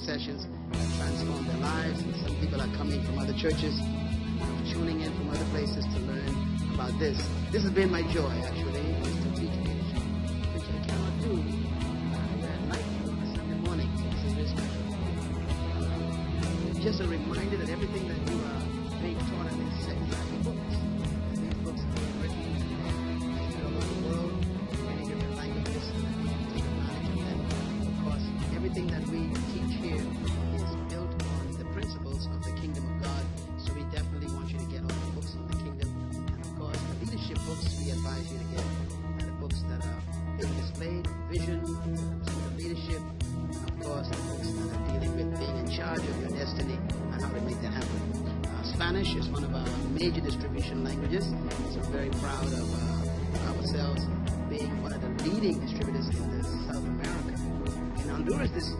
sessions that transform their lives. And some people are coming from other churches, tuning in from other places to learn about this. This has been my joy, actually, is to teach leadership, which I cannot do at night on a Sunday morning. This is very special. Just a reminder that everything that you are being taught in these second books, these books have been written all over the world, many different languages, take advantage of them. Of course, everything that we teach here is built on the principles of the kingdom of God. So we definitely want you to get all the books on the kingdom. And of course, the leadership books we advise you to get are the books that are being displayed, vision, of leadership, and of course the books that are dealing with being in charge of your destiny and how to make that happen. Spanish is one of our major distribution languages, so we're very proud of ourselves being one of the leading distributors in South America. In Honduras this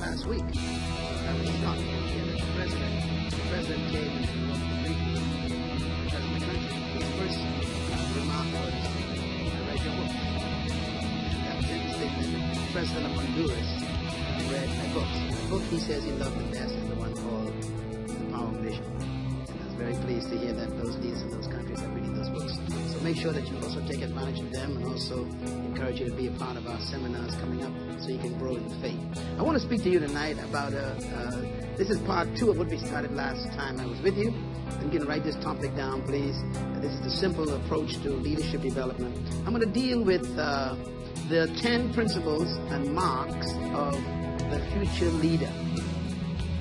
past week, I was shocked to hear that the president came and briefly because the country, his first remark was, I read your book. And that was interesting that the president of Honduras read my books. The book he says he loved the best is the one called The Power of Vision. Very pleased to hear that those leaders in those countries are reading those books. So make sure that you also take advantage of them, and also encourage you to be a part of our seminars coming up so you can grow in faith. I want to speak to you tonight about, this is part 2 of what we started last time I was with you. And you can write this topic down, please. This is the simple approach to leadership development. I'm going to deal with the 10 principles and marks of the future leader.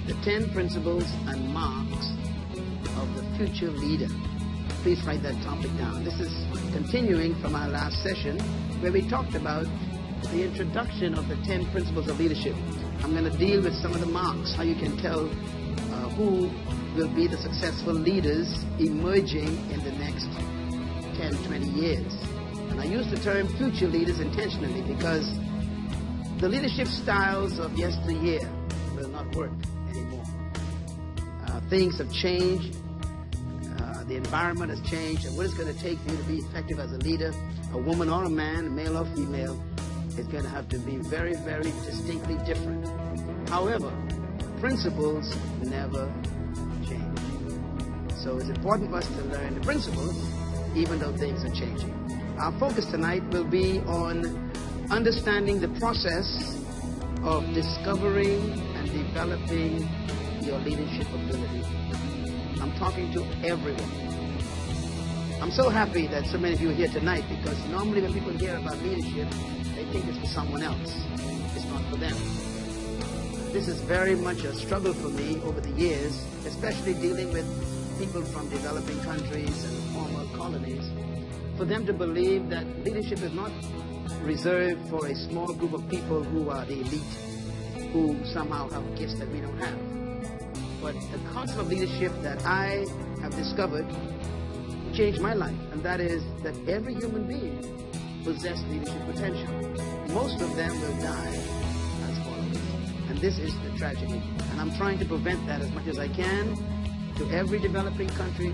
The 10 principles and marks of the future leader. Please write that topic down. This is continuing from our last session where we talked about the introduction of the 10 principles of leadership. I'm going to deal with some of the marks, how you can tell who will be the successful leaders emerging in the next 10, 20 years. And I use the term future leaders intentionally because the leadership styles of yesteryear will not work anymore. Things have changed. The environment has changed, and what it's going to take for you to be effective as a leader, a woman or a man, a male or female, is going to have to be very, very distinctly different. However, principles never change. So it's important for us to learn the principles, even though things are changing. Our focus tonight will be on understanding the process of discovering and developing your leadership ability. I'm talking to everyone. I'm so happy that so many of you are here tonight, because normally when people hear about leadership, they think it's for someone else. It's not for them. This is very much a struggle for me over the years, especially dealing with people from developing countries and former colonies, for them to believe that leadership is not reserved for a small group of people who are the elite, who somehow have gifts that we don't have. But the concept of leadership that I have discovered changed my life, and that is that every human being possesses leadership potential. Most of them will die as followers, and this is the tragedy. And I'm trying to prevent that as much as I can to every developing country,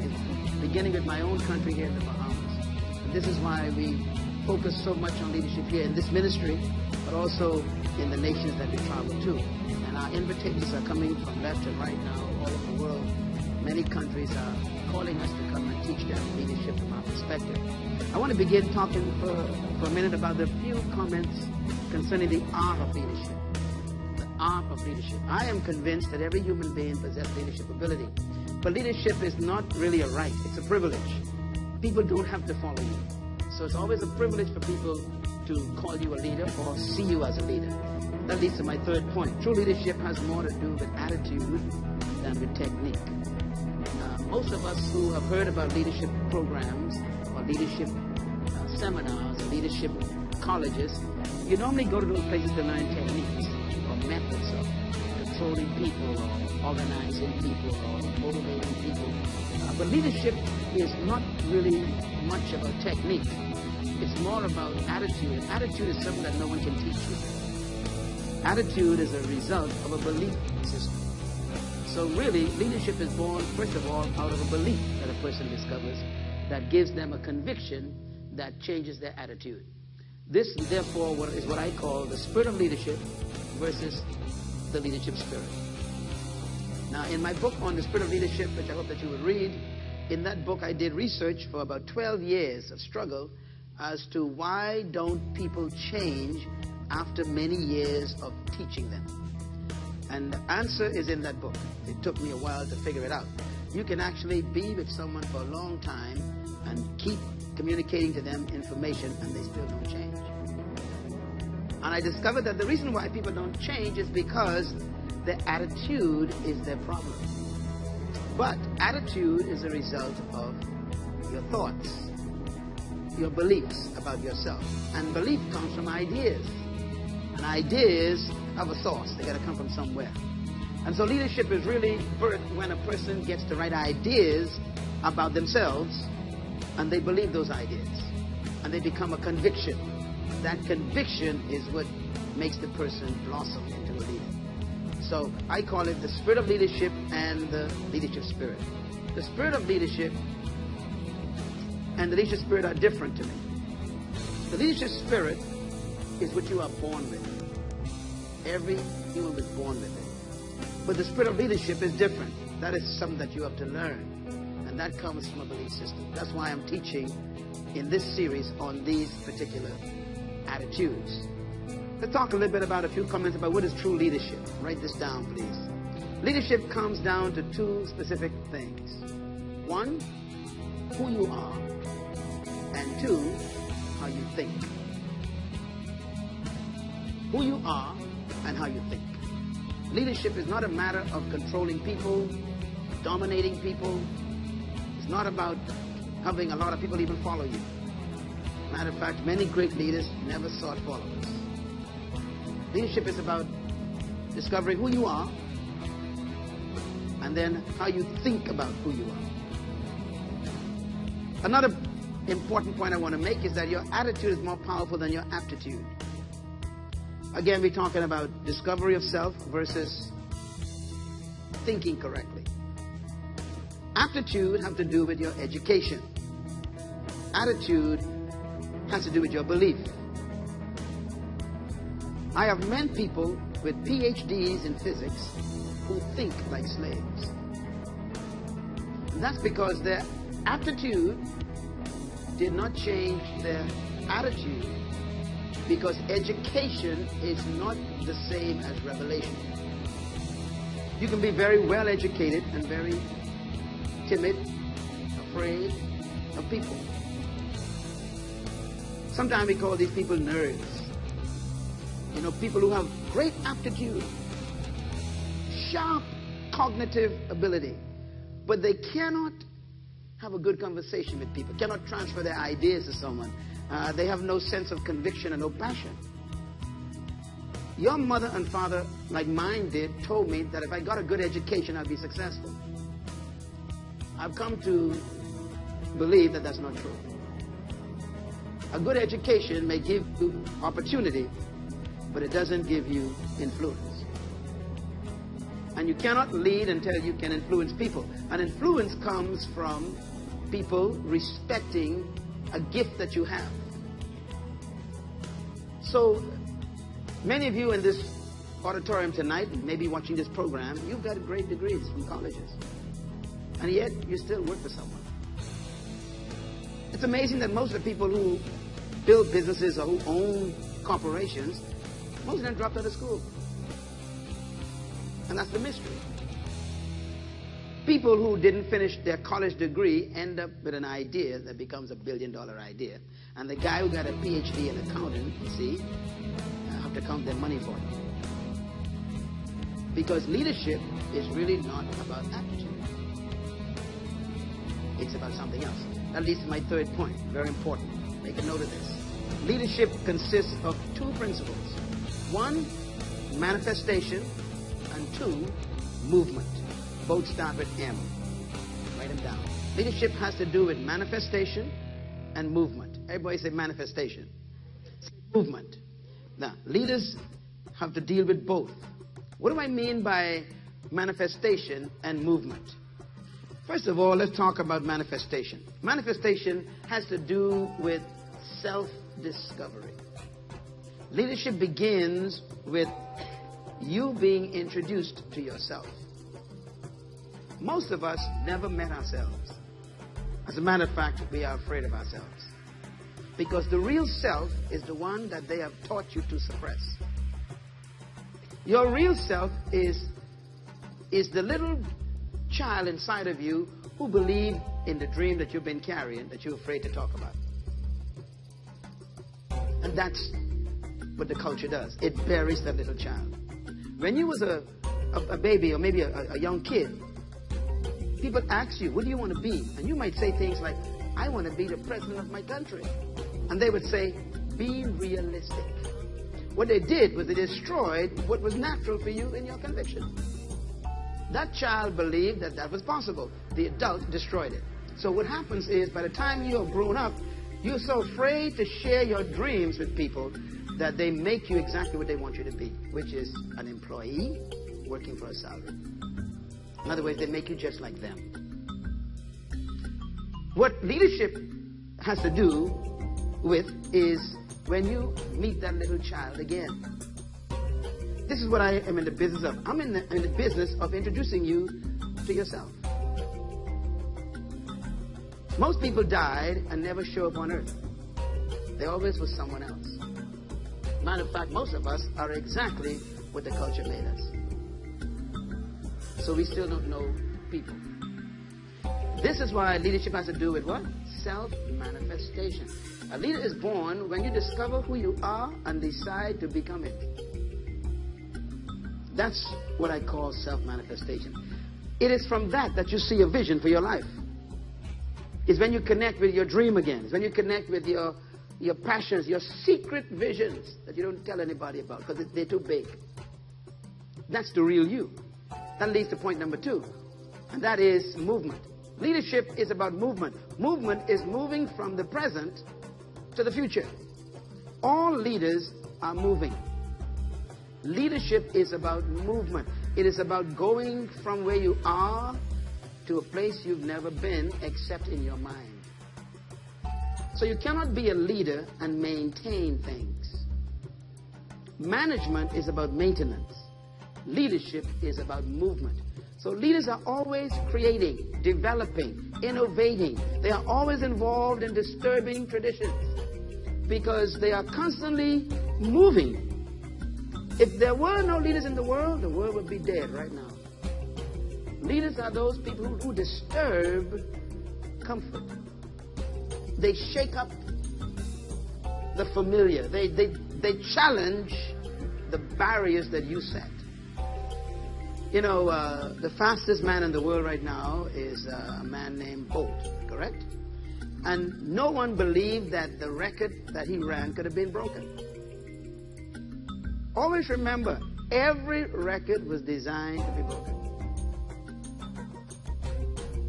beginning with my own country here in the Bahamas. And this is why we focus so much on leadership here in this ministry, but also in the nations that we travel to. And our invitations are coming from left and right now all over the world. Many countries are calling us to come and teach them leadership from our perspective. I want to begin talking for a minute about the few comments concerning the art of leadership. The art of leadership. I am convinced that every human being possesses leadership ability. But leadership is not really a right, it's a privilege. People don't have to follow you. So it's always a privilege for people to call you a leader or see you as a leader. That leads to my third point. True leadership has more to do with attitude than with technique. Most of us who have heard about leadership programs or leadership seminars or leadership colleges, you normally go to those places to learn techniques or methods of controlling people or organizing people or motivating people. But leadership is not really much about technique. It's more about attitude. Attitude is something that no one can teach you. Attitude is a result of a belief system. So really, leadership is born, first of all, out of a belief that a person discovers that gives them a conviction that changes their attitude. This, therefore, is what I call the spirit of leadership versus the leadership spirit. Now, in my book on the spirit of leadership, which I hope that you will read, in that book I did research for about 12 years of struggle as to why don't people change after many years of teaching them. And the answer is in that book. It took me a while to figure it out. You can actually be with someone for a long time and keep communicating to them information and they still don't change. And I discovered that the reason why people don't change is because their attitude is their problem. But attitude is a result of your thoughts, your beliefs about yourself. And belief comes from ideas. And ideas have a source. They got to come from somewhere. And so leadership is really birthed when a person gets the right ideas about themselves and they believe those ideas. And they become a conviction. That conviction is what makes the person blossom into a leader. So I call it the spirit of leadership and the leadership spirit. The spirit of leadership and the leadership spirit are different to me. The leadership spirit is what you are born with. Every human was born with it. But the spirit of leadership is different. That is something that you have to learn. And that comes from a belief system. That's why I'm teaching in this series on these particular attitudes. Let's talk a little bit about a few comments about what is true leadership. Write this down, please. Leadership comes down to two specific things. One, who you are. And two, how you think. Who you are and how you think. Leadership is not a matter of controlling people, dominating people. It's not about having a lot of people even follow you. Matter of fact, many great leaders never sought followers. Leadership is about discovering who you are and then how you think about who you are. Another important point I want to make is that your attitude is more powerful than your aptitude. Again, we're talking about discovery of self versus thinking correctly. Aptitude has to do with your education. Attitude has to do with your belief. I have met people with PhDs in physics who think like slaves. And that's because their aptitude did not change their attitude, because education is not the same as revelation. You can be very well educated and very timid, afraid of people. Sometimes we call these people nerds. You know, people who have great aptitude, sharp cognitive ability, but they cannot have a good conversation with people, cannot transfer their ideas to someone. They have no sense of conviction and no passion. Your mother and father, like mine did, told me that if I got a good education, I'd be successful. I've come to believe that that's not true. A good education may give you opportunity, but it doesn't give you influence. And you cannot lead until you can influence people. And influence comes from people respecting a gift that you have. So many of you in this auditorium tonight, maybe watching this program, you've got great degrees from colleges. And yet you still work for someone. It's amazing that most of the people who build businesses or who own corporations, most of them dropped out of school. And that's the mystery. People who didn't finish their college degree end up with an idea that becomes $1 billion idea. And the guy who got a PhD in accounting, you see, have to count their money for it. Because leadership is really not about aptitude. It's about something else. That leads to my third point. Very important. Make a note of this. Leadership consists of two principles. One, manifestation, and two, movement. Both start with M. Write them down. Leadership has to do with manifestation and movement. Everybody say manifestation. Say movement. Now, leaders have to deal with both. What do I mean by manifestation and movement? First of all, let's talk about manifestation. Manifestation has to do with self-discovery. Leadership begins with you being introduced to yourself. Most of us never met ourselves. As a matter of fact, we are afraid of ourselves. Because the real self is the one that they have taught you to suppress. Your real self is the little child inside of you who believe in the dream that you've been carrying, that you're afraid to talk about. And that's what the culture does. It buries that little child. When you was a baby or maybe a young kid, people ask you, what do you want to be? And you might say things like, I want to be the president of my country. And they would say, be realistic. What they did was they destroyed what was natural for you in your conviction. That child believed that that was possible. The adult destroyed it. So what happens is, by the time you're grown up, you're so afraid to share your dreams with people that they make you exactly what they want you to be, which is an employee working for a salary. In other words, they make you just like them. What leadership has to do with is when you meet that little child again. This is what I am in the business of. I'm in the business of introducing you to yourself. Most people died and never show up on earth. They always were someone else. Matter of fact, most of us are exactly what the culture made us. So we still don't know people. This is why leadership has to do with what? Self-manifestation. A leader is born when you discover who you are and decide to become it. That's what I call self-manifestation. It is from that you see a vision for your life. It's when you connect with your dream again. It's when you connect with your passions, your secret visions that you don't tell anybody about because they're too big. That's the real you. That leads to point number 2, and that is movement. Leadership is about movement. Movement is moving from the present to the future. All leaders are moving. Leadership is about movement. It is about going from where you are to a place you've never been except in your mind. So you cannot be a leader and maintain things. Management is about maintenance. Leadership is about movement. So leaders are always creating, developing, innovating. They are always involved in disturbing traditions because they are constantly moving. If there were no leaders in the world would be dead right now. Leaders are those people who disturb comfort. They shake up the familiar. They challenge the barriers that you set. You know, the fastest man in the world right now is a man named Bolt, correct? And no one believed that the record that he ran could have been broken. Always remember, every record was designed to be broken.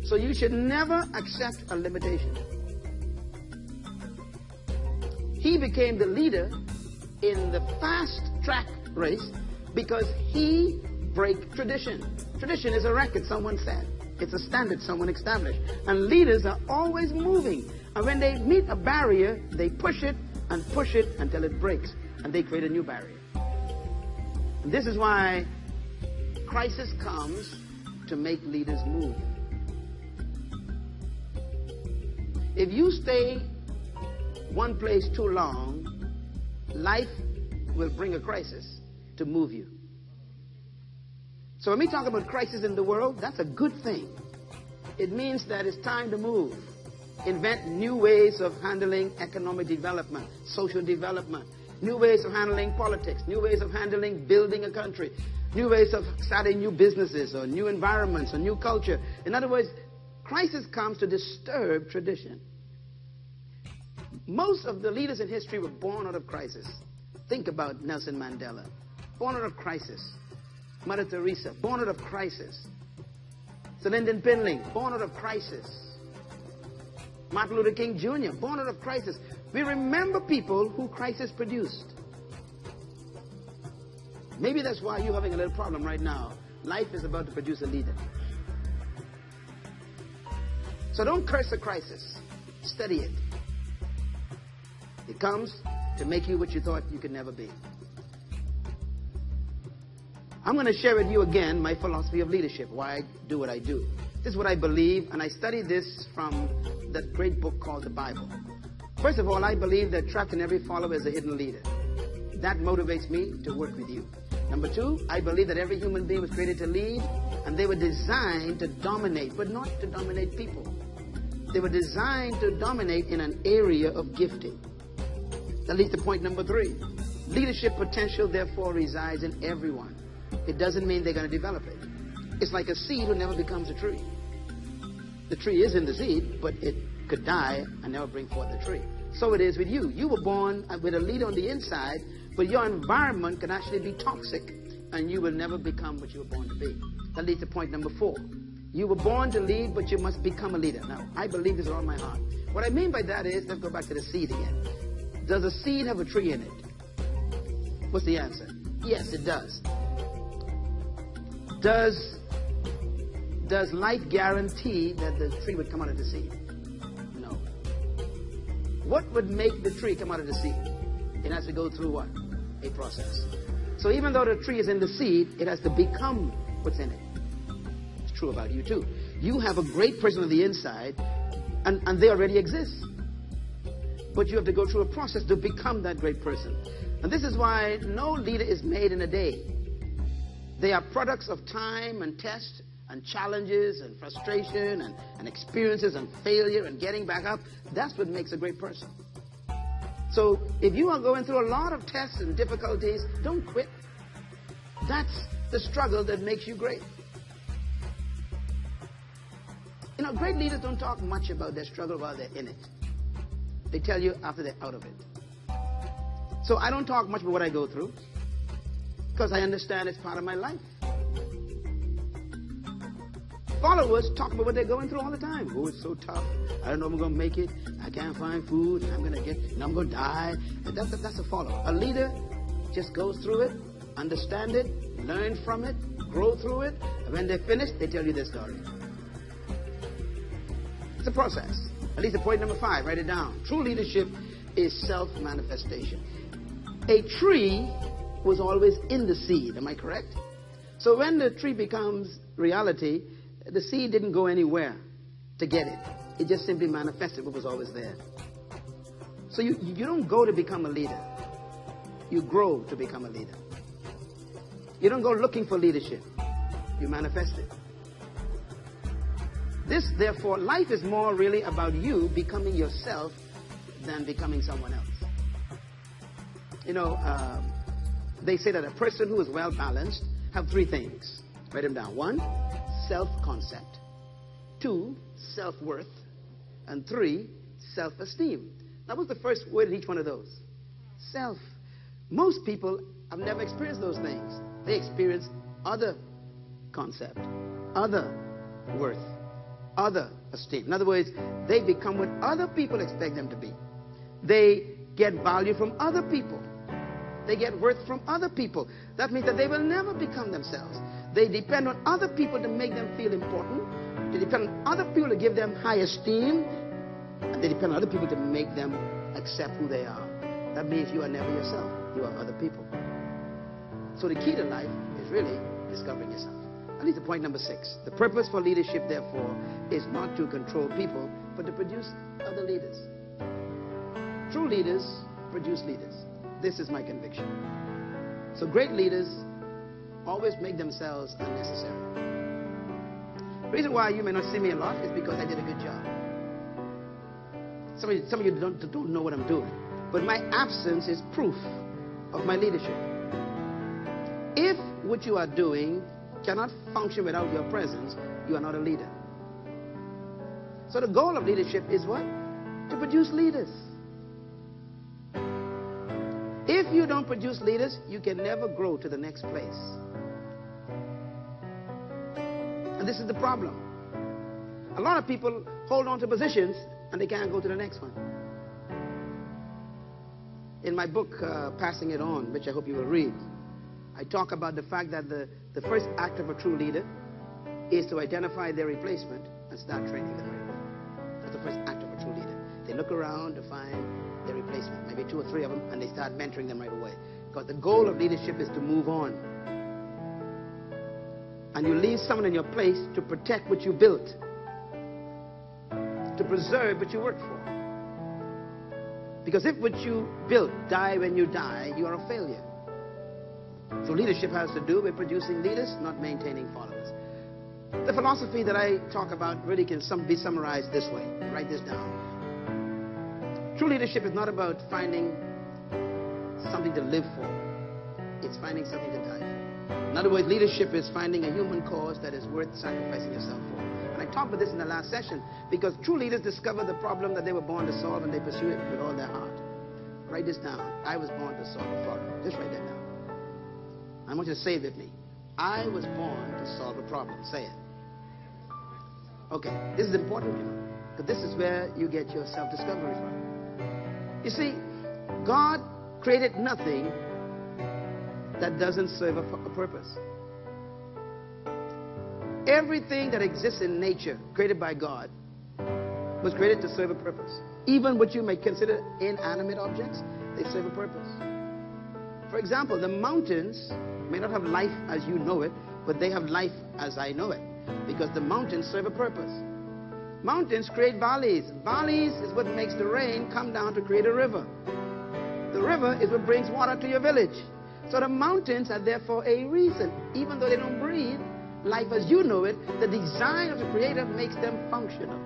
So you should never accept a limitation. He became the leader in the fast track race because he broke tradition. Tradition is a record someone set. It's a standard someone established. And leaders are always moving. And when they meet a barrier, they push it until it breaks. And they create a new barrier. And this is why crisis comes to make leaders move. If you stay one place too long, life will bring a crisis to move you. So when we talk about crisis in the world, that's a good thing. It means that it's time to move. Invent new ways of handling economic development, social development, new ways of handling politics, new ways of handling building a country, new ways of starting new businesses or new environments or new culture. In other words, crisis comes to disturb tradition. Most of the leaders in history were born out of crisis. Think about Nelson Mandela, born out of crisis. Mother Teresa, born out of crisis. Sir Lyndon Pinling, born out of crisis. Martin Luther King Jr., born out of crisis. We remember people who crisis produced. Maybe that's why you're having a little problem right now. Life is about to produce a leader. So don't curse a crisis. Study it. It comes to make you what you thought you could never be. I'm going to share with you again my philosophy of leadership, why I do what I do. This is what I believe, and I study this from that great book called the Bible. First of all, I believe that trapped in every follower is a hidden leader. That motivates me to work with you. Number two, I believe that every human being was created to lead, and they were designed to dominate, but not to dominate people. They were designed to dominate in an area of gifting. That leads to point number three. Leadership potential, therefore, resides in everyone. It doesn't mean they're going to develop it. It's like a seed who never becomes a tree. The tree is in the seed, but it could die and never bring forth a tree. So it is with you. You were born with a leader on the inside, but your environment can actually be toxic, and you will never become what you were born to be. That leads to point number four. You were born to lead, but you must become a leader. Now, I believe this with all my heart. What I mean by that is, let's go back to the seed again. Does a seed have a tree in it? What's the answer? Yes, it does. Does life guarantee that the tree would come out of the seed? No. What would make the tree come out of the seed? It has to go through what? A process. So even though the tree is in the seed, it has to become what's in it. It's true about you too. You have a great person on the inside, and they already exist. But you have to go through a process to become that great person. And this is why no leader is made in a day. They are products of time and test and challenges and frustration and experiences and failure and getting back up. That's what makes a great person. So if you are going through a lot of tests and difficulties, don't quit. That's the struggle that makes you great. You know, great leaders don't talk much about their struggle while they're in it. They tell you after they're out of it. So I don't talk much about what I go through, because I understand it's part of my life. Followers talk about what they're going through all the time. Oh, it's so tough. I don't know if I'm going to make it. I can't find food. I'm going to die. And that's a follower. A leader just goes through it, understand it, learn from it, grow through it. And when they're finished, they tell you their story. It's a process. At least the point number 5. Write it down. True leadership is self-manifestation. A tree was always in the seed. Am I correct? So when the tree becomes reality, the seed didn't go anywhere to get it. It just simply manifested what was always there. So you don't go to become a leader. You grow to become a leader. You don't go looking for leadership. You manifest it. This, therefore, life is more really about you becoming yourself than becoming someone else. You know, they say that a person who is well-balanced have 3 things. Write them down. 1, self-concept. 2, self-worth. And 3, self-esteem. Now, what's the first word in each one of those? Self. Most people have never experienced those things. They experience other concept, other worth, other esteem. In other words, they become what other people expect them to be. They get value from other people. They get worth from other people. That means that they will never become themselves. They depend on other people to make them feel important. They depend on other people to give them high esteem. And they depend on other people to make them accept who they are. That means you are never yourself. You are other people. So the key to life is really discovering yourself. That leads to point number 6. The purpose for leadership, therefore, is not to control people, but to produce other leaders. True leaders produce leaders. This is my conviction. So great leaders always make themselves unnecessary. The reason why you may not see me a lot is because I did a good job. Some of you don't know what I'm doing. But my absence is proof of my leadership. If what you are doing cannot function without your presence, you are not a leader. So the goal of leadership is what? To produce leaders. If you don't produce leaders, you can never grow to the next place. And this is the problem. A lot of people hold on to positions and they can't go to the next one. In my book, Passing It On, which I hope you will read, I talk about the fact that the first act of a true leader is to identify their replacement and start training them right away. That's the first act of a true leader. They look around to find their replacement, maybe 2 or 3 of them, and they start mentoring them right away. Because the goal of leadership is to move on. and you leave someone in your place to protect what you built, to preserve what you worked for. Because if what you built die when you die, you are a failure. So leadership has to do with producing leaders, not maintaining followers. The philosophy that I talk about really can be summarized this way. Write this down. True leadership is not about finding something to live for. It's finding something to die for. In other words, leadership is finding a human cause that is worth sacrificing yourself for. And I talked about this in the last session because true leaders discover the problem that they were born to solve and they pursue it with all their heart. Write this down. I was born to solve a problem. Just write that down. I want you to say it with me. I was born to solve a problem. Say it. Okay, this is important, you know, because this is where you get your self-discovery from. You see, God created nothing that doesn't serve a purpose. Everything that exists in nature, created by God, was created to serve a purpose. Even what you may consider inanimate objects, they serve a purpose. For example, the mountains may not have life as you know it, but they have life as I know it, because the mountains serve a purpose. Mountains create valleys. Valleys is what makes the rain come down to create a river. The river is what brings water to your village. So the mountains are therefore a reason. Even though they don't breathe life as you know it, the design of the Creator makes them functional.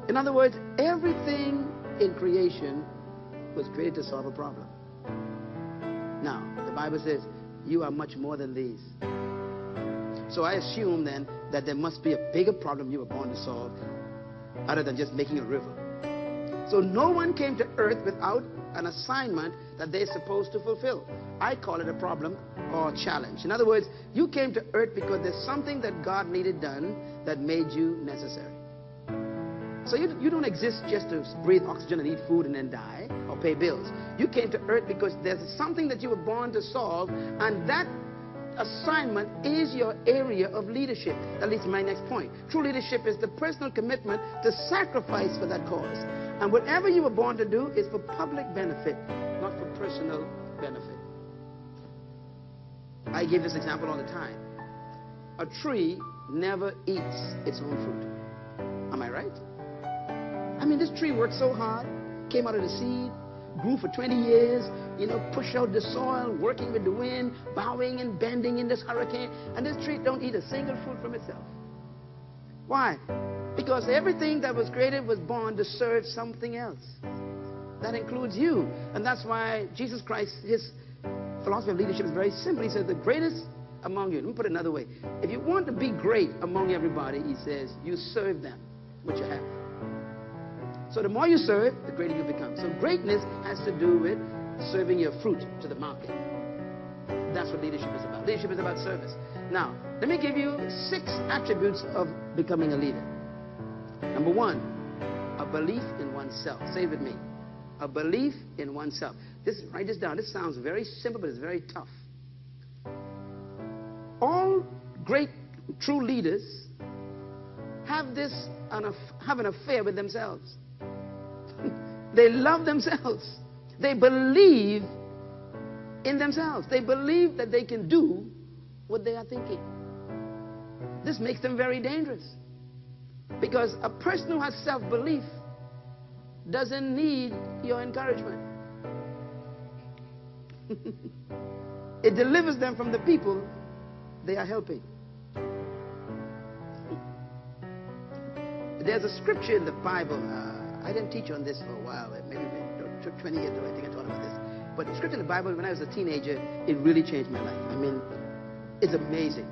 In other words, everything in creation was created to solve a problem. Now, the Bible says, you are much more than these. So I assume then that there must be a bigger problem you were born to solve other than just making a river. So no one came to earth without an assignment that they're supposed to fulfill. I call it a problem or challenge. In other words, you came to earth because there's something that God needed done that made you necessary. So you don't exist just to breathe oxygen and eat food and then die or pay bills. You came to earth because there's something that you were born to solve, and that assignment is your area of leadership. That leads to my next point. True leadership is the personal commitment to sacrifice for that cause. And whatever you were born to do is for public benefit, not for personal benefit. I give this example all the time. A tree never eats its own fruit. Am I right? I mean, this tree worked so hard, came out of the seed, grew for 20 years, pushed out the soil, working with the wind, bowing and bending in this hurricane, and this tree don't eat a single fruit from itself. Why? Because everything that was created was born to serve something else. That includes you. And that's why Jesus Christ, his philosophy of leadership is very simple. He says the greatest among you. Let me put it another way. If you want to be great among everybody, he says, you serve them what you have. So the more you serve, the greater you become. So greatness has to do with serving your fruit to the market. That's what leadership is about. Leadership is about service. Now, let me give you 6 attributes of becoming a leader. Number 1, a belief in oneself. Say it with me. A belief in oneself. Write this down. This sounds very simple, but it's very tough. All great, true leaders have an affair with themselves. They love themselves. They believe in themselves. They believe that they can do what they are thinking. This makes them very dangerous. Because a person who has self-belief doesn't need your encouragement. It delivers them from the people they are helping. There's a scripture in the Bible. I didn't teach on this for a while. Maybe 20 years ago, I think I taught about this. But the scripture in the Bible, when I was a teenager, it really changed my life. I mean, it's amazing.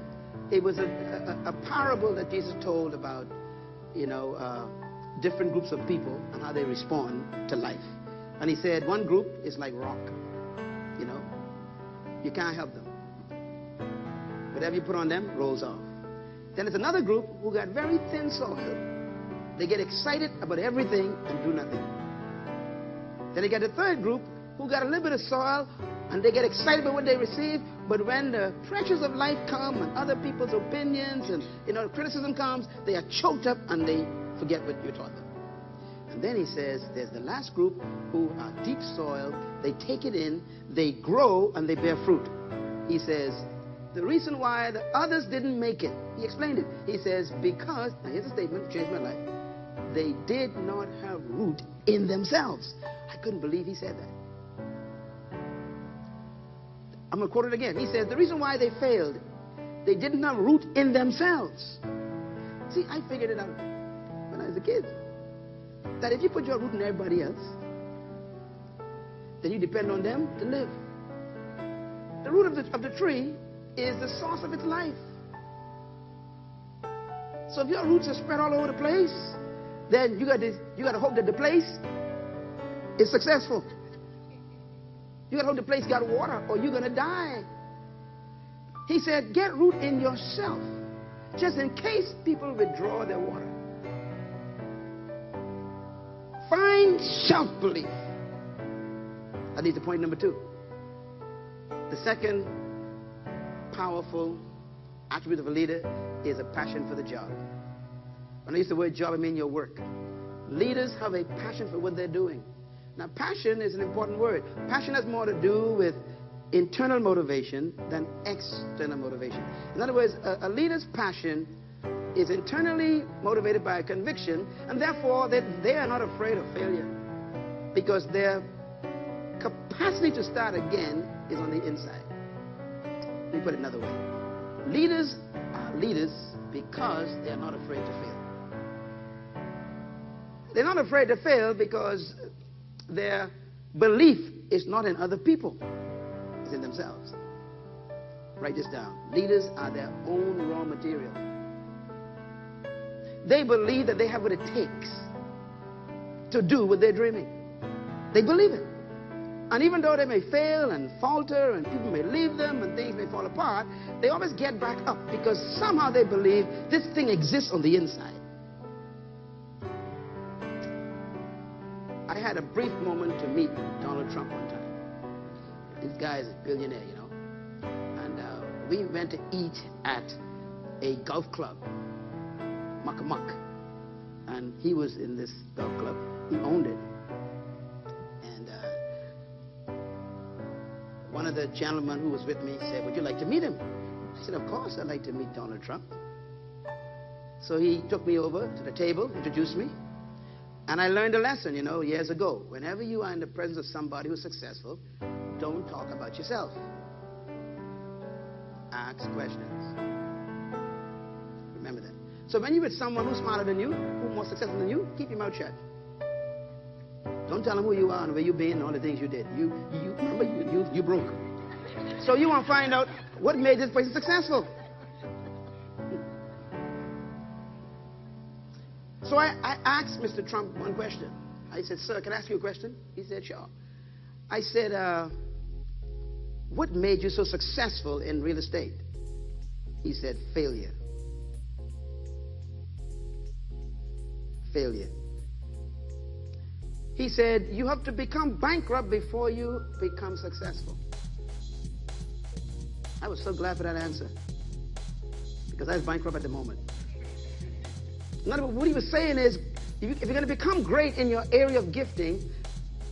It was a parable that Jesus told about, different groups of people and how they respond to life. And he said, one group is like rock. You can't help them. Whatever you put on them rolls off. Then there's another group who got very thin soil. They get excited about everything and do nothing. Then you get a third group who got a little bit of soil and they get excited about what they receive, but when the pressures of life come and other people's opinions and criticism comes, they are choked up and they forget what you taught them. And then he says there's the last group who are deep soil. They take it in, they grow, and they bear fruit. He says The reason why the others didn't make it, he explained it. He says, because, now here's a statement, changed my life. They did not have root in themselves. I couldn't believe he said that. I'm going to quote it again. He says, the reason why they failed, they didn't have root in themselves. See, I figured it out when I was a kid. That if you put your root in everybody else, then you depend on them to live. The root of the tree is the source of its life. So if your roots are spread all over the place, then you got to hope that the place is successful. You got to hope the place got water, or you're going to die. He said, get root in yourself, just in case people withdraw their water. Find self-belief. That leads to point number 2. The second powerful attribute of a leader is a passion for the job. When I use the word job, I mean your work. Leaders have a passion for what they're doing. Now, passion is an important word. Passion has more to do with internal motivation than external motivation. In other words, a leader's passion is internally motivated by a conviction, and therefore they are not afraid of failure, because their capacity to start again is on the inside. Let me put it another way. Leaders are leaders because they are not afraid to fail. They're not afraid to fail because their belief is not in other people. It's in themselves. Write this down. Leaders are their own raw material. They believe that they have what it takes to do what they're dreaming. They believe it. And even though they may fail and falter and people may leave them and things may fall apart, they always get back up because somehow they believe this thing exists on the inside. I had a brief moment to meet Donald Trump one time. This guy is a billionaire, you know. And we went to eat at a golf club, Muck. And he was in this golf club. He owned it. And one of the gentlemen who was with me said, would you like to meet him? I said, of course I'd like to meet Donald Trump. So he took me over to the table, introduced me. And I learned a lesson, you know, years ago. Whenever you are in the presence of somebody who's successful, don't talk about yourself. Ask questions. Remember that. So when you're with someone who's smarter than you, who's more successful than you, keep your mouth shut. Don't tell them who you are and where you've been and all the things you did. Remember, you broke. So you want to find out what made this person successful. So I asked Mr. Trump one question. I said, sir, can I ask you a question? He said, sure. I said, what made you so successful in real estate? He said, failure. Failure. He said, you have to become bankrupt before you become successful. I was so glad for that answer, because I was bankrupt at the moment. In other words, what he was saying is, if you're going to become great in your area of gifting,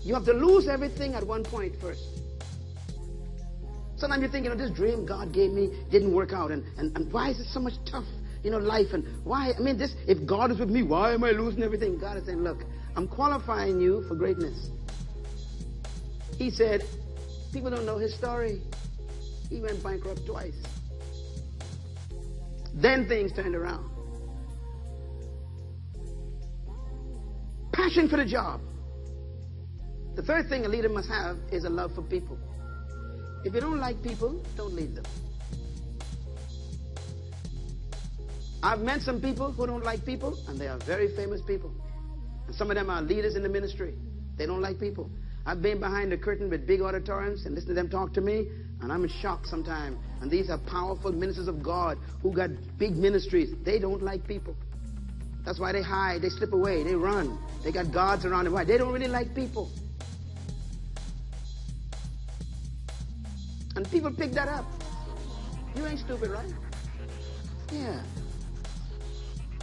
you have to lose everything at one point first. Sometimes you think, this dream God gave me didn't work out, and why is it so much tough, life, and why, if God is with me, why am I losing everything? God is saying, look, I'm qualifying you for greatness. He said, people don't know his story. He went bankrupt twice. Then things turned around. Passion for the job. The third thing a leader must have is a love for people. If you don't like people, don't lead them. I've met some people who don't like people, and they are very famous people. And some of them are leaders in the ministry. They don't like people. I've been behind the curtain with big auditoriums and listened to them talk to me, and I'm in shock sometimes. And these are powerful ministers of God who got big ministries. They don't like people. That's why they hide, they slip away, they run. They got guards around them. Why? They don't really like people. And people pick that up. You ain't stupid, right? Yeah.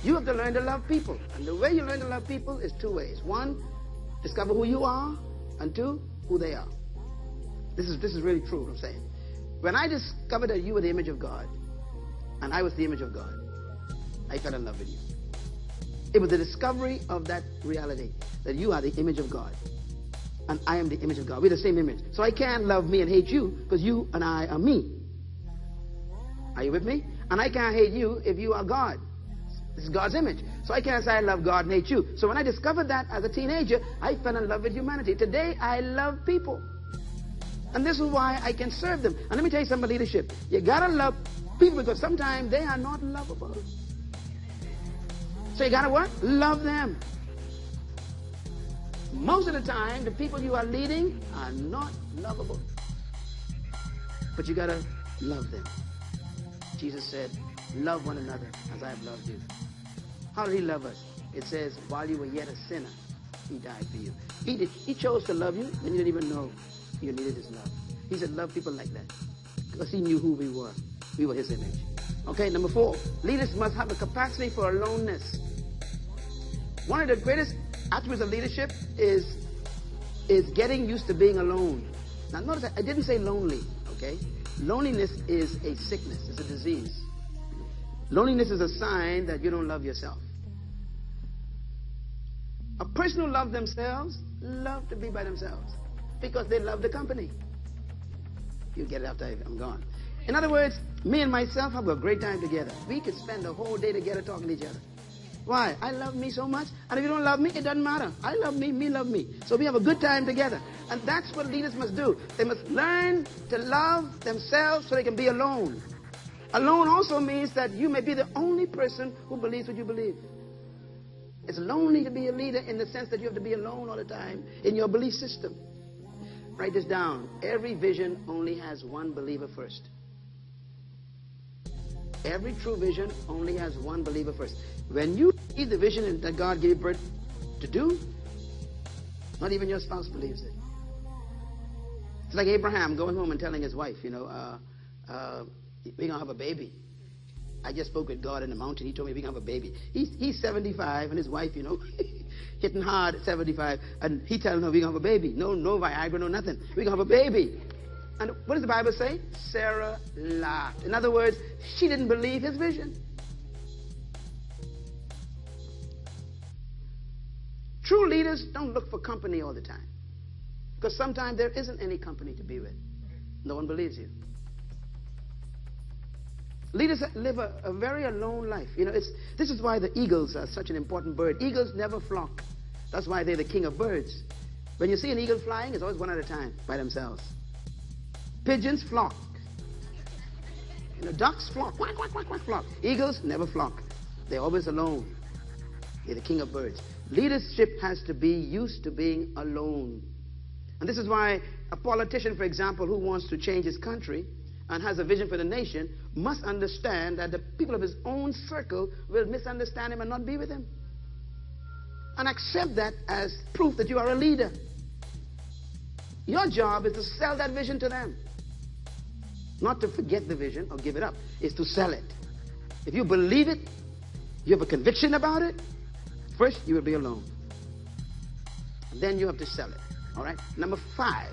You have to learn to love people. And the way you learn to love people is two ways. One, discover who you are. And two, who they are. This is really true what I'm saying. When I discovered that you were the image of God, and I was the image of God, I fell in love with you. It was the discovery of that reality, that you are the image of God, and I am the image of God. We're the same image. So I can't love me and hate you, because you and I are me. Are you with me? And I can't hate you if you are God. This is God's image. So I can't say I love God and hate you. So when I discovered that as a teenager, I fell in love with humanity. Today, I love people. And this is why I can serve them. And let me tell you something about leadership. You got to love people, because sometimes they are not lovable. So you got to what? Love them. Most of the time, the people you are leading are not lovable. But you got to love them. Jesus said, love one another as I have loved you. How did he love us? It says, while you were yet a sinner, he died for you. He chose to love you, and you didn't even know you needed his love. He said, love people like that, because he knew who we were. We were his image. Okay, number 4, leaders must have the capacity for aloneness. One of the greatest attributes of leadership is getting used to being alone. Now, notice I didn't say lonely, okay? Loneliness is a sickness. It's a disease. Loneliness is a sign that you don't love yourself. A person who loves themselves love to be by themselves because they love the company. You get it after I'm gone. In other words, me and myself have a great time together. We could spend the whole day together talking to each other. Why? I love me so much. And if you don't love me, it doesn't matter. I love me, me love me. So we have a good time together. And that's what leaders must do. They must learn to love themselves so they can be alone. Alone also means that you may be the only person who believes what you believe. It's lonely to be a leader in the sense that you have to be alone all the time in your belief system. Write this down. Every vision only has one believer first. Every true vision only has one believer first. When you see the vision that God gave birth to do, not even your spouse believes it. It's like Abraham going home and telling his wife, we're going to have a baby. I just spoke with God in the mountain. He told me we're going to have a baby. He's 75, and his wife, hitting hard at 75. And he telling her we're going to have a baby. No Viagra, no nothing. We're going to have a baby. And what does the Bible say? Sarah laughed. In other words, she didn't believe his vision. True leaders don't look for company all the time, because sometimes there isn't any company to be with. No one believes you. Leaders live a very alone life. This is why the eagles are such an important bird. Eagles never flock. That's why they're the king of birds. When you see an eagle flying, it's always one at a time by themselves. Pigeons flock. Ducks flock. Quack, quack, quack, quack, flock. Eagles never flock. They're always alone. They're the king of birds. Leadership has to be used to being alone. And this is why a politician, for example, who wants to change his country and has a vision for the nation, must understand that the people of his own circle will misunderstand him and not be with him. And accept that as proof that you are a leader. Your job is to sell that vision to them. Not to forget the vision or give it up. It's to sell it. If you believe it, you have a conviction about it, first you will be alone. And then you have to sell it. All right? Number 5,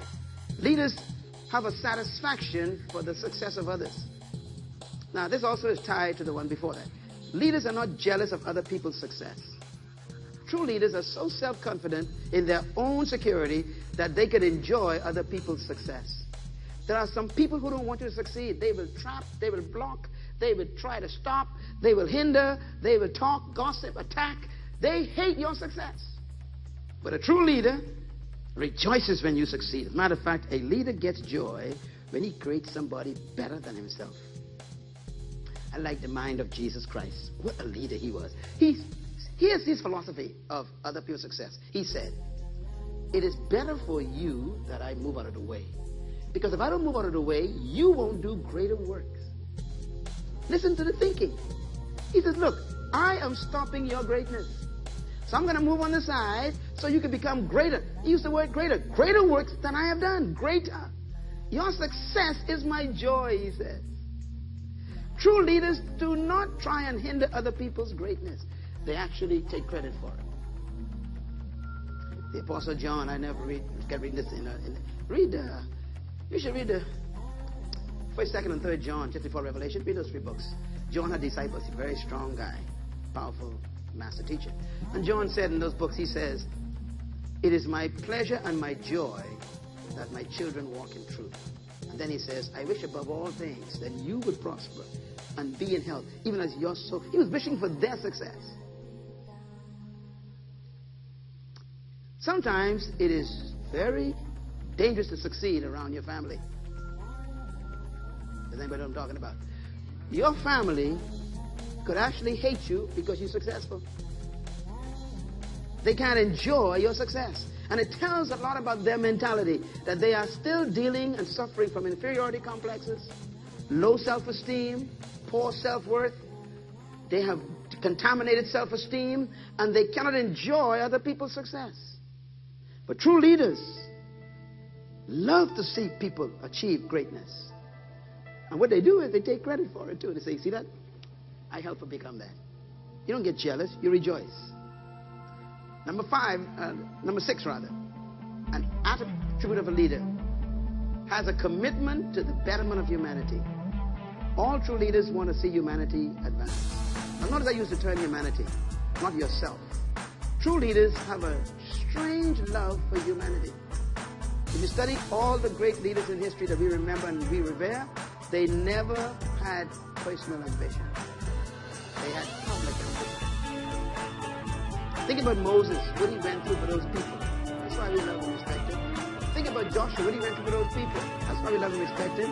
leaders have a satisfaction for the success of others. Now, this also is tied to the one before that. Leaders are not jealous of other people's success. True leaders are so self-confident in their own security that they can enjoy other people's success. There are some people who don't want you to succeed. They will trap, they will block, they will try to stop, they will hinder, they will talk, gossip, attack. They hate your success. But a true leader rejoices when you succeed. As a matter of fact, a leader gets joy when he creates somebody better than himself. I like the mind of Jesus Christ. What a leader he was. Here's his philosophy of other people's success. He said, it is better for you that I move out of the way. Because if I don't move out of the way, you won't do greater works. Listen to the thinking. He says, look, I am stopping your greatness. So I'm going to move on the side so you can become greater. He used the word greater. Greater works than I have done. Greater. Your success is my joy, he says. True leaders do not try and hinder other people's greatness. They actually take credit for it. The Apostle John, I never kept reading this. You should read the 1st, 2nd, and 3rd John, just before Revelation. Read those 3 books. John had disciples. He's a very strong guy, powerful master teacher. And John said in those books, he says, "It is my pleasure and my joy that my children walk in truth." And then he says, "I wish above all things that you would prosper and be in health, even as your soul." He was wishing for their success. Sometimes it is very dangerous to succeed around your family. Does anybody know what I'm talking about? Your family could actually hate you because you're successful. They can't enjoy your success. And it tells a lot about their mentality, that they are still dealing and suffering from inferiority complexes, low self-esteem, poor self-worth. They have contaminated self-esteem, and they cannot enjoy other people's success. But true leaders love to see people achieve greatness. And what they do is they take credit for it too. They say, "See that? I helped her become that." You don't get jealous, you rejoice. Number 6 rather. An attribute of a leader has a commitment to the betterment of humanity. All true leaders want to see humanity advance. Now notice I use the term humanity, not yourself. True leaders have a strange love for humanity. If you study all the great leaders in history that we remember and we revere, they never had personal ambition. They had public ambition. Think about Moses, what he went through for those people. That's why we love and respect him. Think about Joshua, what he went through for those people. That's why we love and respect him.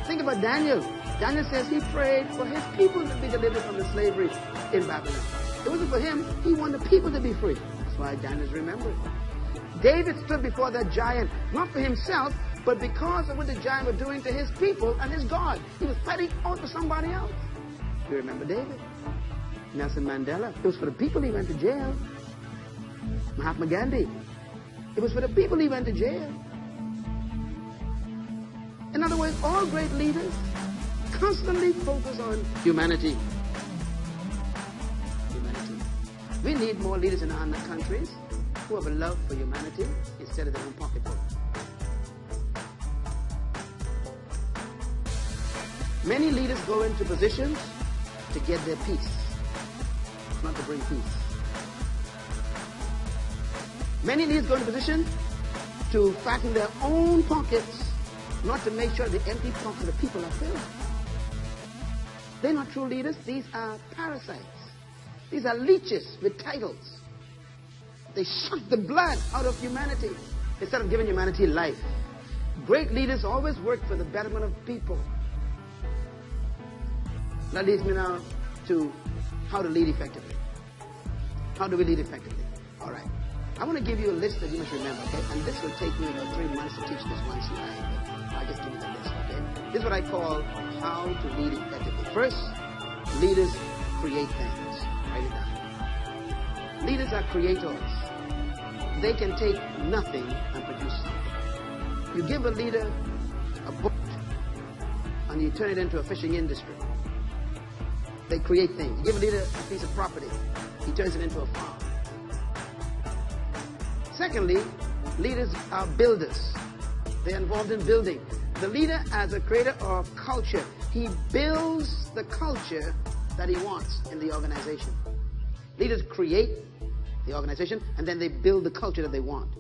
Think about Daniel. Daniel says he prayed for his people to be delivered from the slavery in Babylon. It wasn't for him. He wanted the people to be free. That's why Daniel is remembered. David stood before that giant, not for himself, but because of what the giant was doing to his people and his God. He was fighting out for somebody else. You remember David? Nelson Mandela. It was for the people he went to jail. Mahatma Gandhi. It was for the people he went to jail. In other words, all great leaders constantly focus on humanity. Humanity. We need more leaders in our countries who have a love for humanity instead of their own pocketbook. Many leaders go into positions to get their peace, not to bring peace. Many leaders go into positions to fatten their own pockets, not to make sure the empty pockets of the people are filled. They're not true leaders. These are parasites. These are leeches with titles. They suck the blood out of humanity instead of giving humanity life. Great leaders always work for the betterment of people. That leads me now to how to lead effectively. How do we lead effectively? All right. I want to give you a list that you must remember, okay? And this will take me about 3 months to teach this one slide, but I'll just give you the list, okay? This is what I call how to lead effectively. First, leaders create things. Write it down. Leaders are creators. They can take nothing and produce something. You give a leader a boat and you turn it into a fishing industry. They create things. You give a leader a piece of property, he turns it into a farm. Secondly, leaders are builders. They're involved in building. The leader, as a creator of culture, he builds the culture that he wants in the organization. Leaders create the organization, and then they build the culture that they want.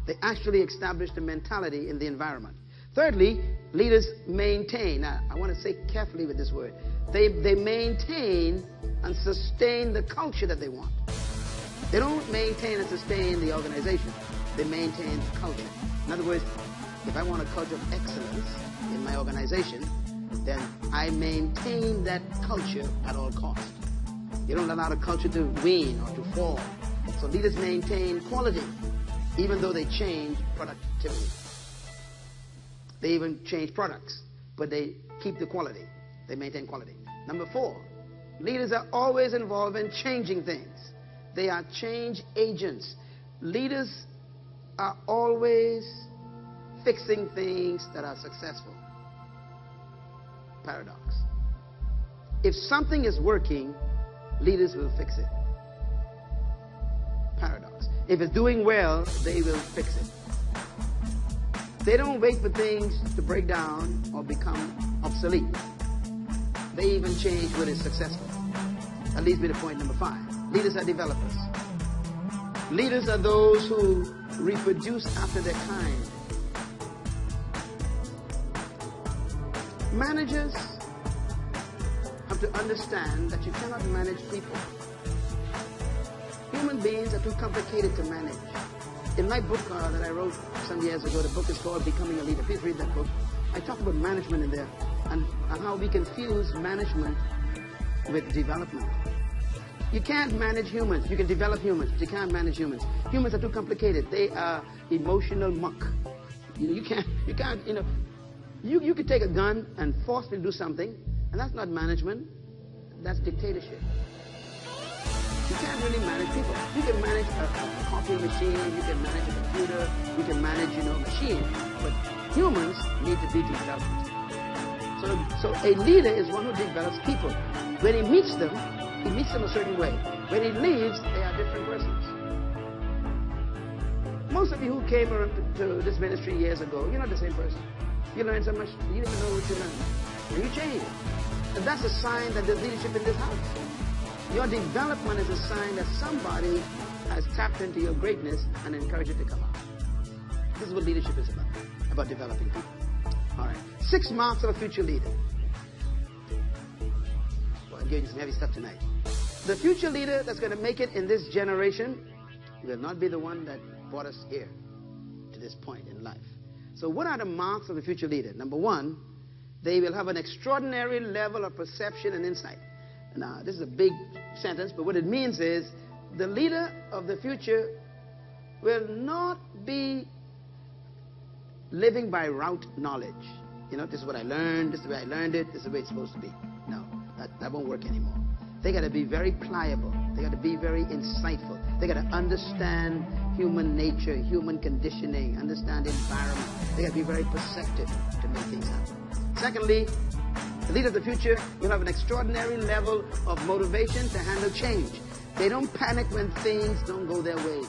They actually establish the mentality in the environment. Thirdly, leaders maintain. Now, I want to say carefully with this word. They maintain and sustain the culture that they want. They don't maintain and sustain the organization. They maintain the culture. In other words, if I want a culture of excellence in my organization, then I maintain that culture at all costs. You don't allow the culture to wane or to fall. So leaders maintain quality, even though they change productivity. They even change products, but they keep the quality. They maintain quality. Number 4, leaders are always involved in changing things. They are change agents. Leaders are always fixing things that are successful. Paradox. If something is working, leaders will fix it. Paradox. If it's doing well, they will fix it. They don't wait for things to break down or become obsolete. They even change when it's successful. That leads me to point number 5. Leaders are developers. Leaders are those who reproduce after their kind. Managers have to understand that you cannot manage people. Human beings are too complicated to manage. In my book that I wrote some years ago, the book is called Becoming a Leader. Please read that book. I talk about management in there and how we can fuse management with development. You can't manage humans. You can develop humans, but you can't manage humans. Humans are too complicated. They are emotional muck. You can't, you could take a gun and force me to do something, and that's not management. That's dictatorship. You can't really manage people. You can manage a copy machine, you can manage a computer, you can manage, a machine. But humans need to be developed. So a leader is one who develops people. When he meets them a certain way. When he leaves, they are different persons. Most of you who came to this ministry years ago, you're not the same person. You learned so much, you didn't even know what you learned. And you changed. And that's a sign that there's leadership in this house. Your development is a sign that somebody has tapped into your greatness and encouraged it to come out. This is what leadership is about developing people. All right. 6 marks of a future leader. Well, I'm giving you some heavy stuff tonight. The future leader that's going to make it in this generation will not be the one that brought us here to this point in life. So what are the marks of a future leader? Number 1, they will have an extraordinary level of perception and insight. Now, this is a big sentence, but what it means is the leader of the future will not be living by rote knowledge. This is what I learned, this is the way I learned it, this is the way it's supposed to be. No, that won't work anymore. They got to be very pliable. They got to be very insightful. They got to understand human nature, human conditioning, understand the environment. They got to be very perceptive to make things happen. Secondly, the leader of the future will have an extraordinary level of motivation to handle change. They don't panic when things don't go their way.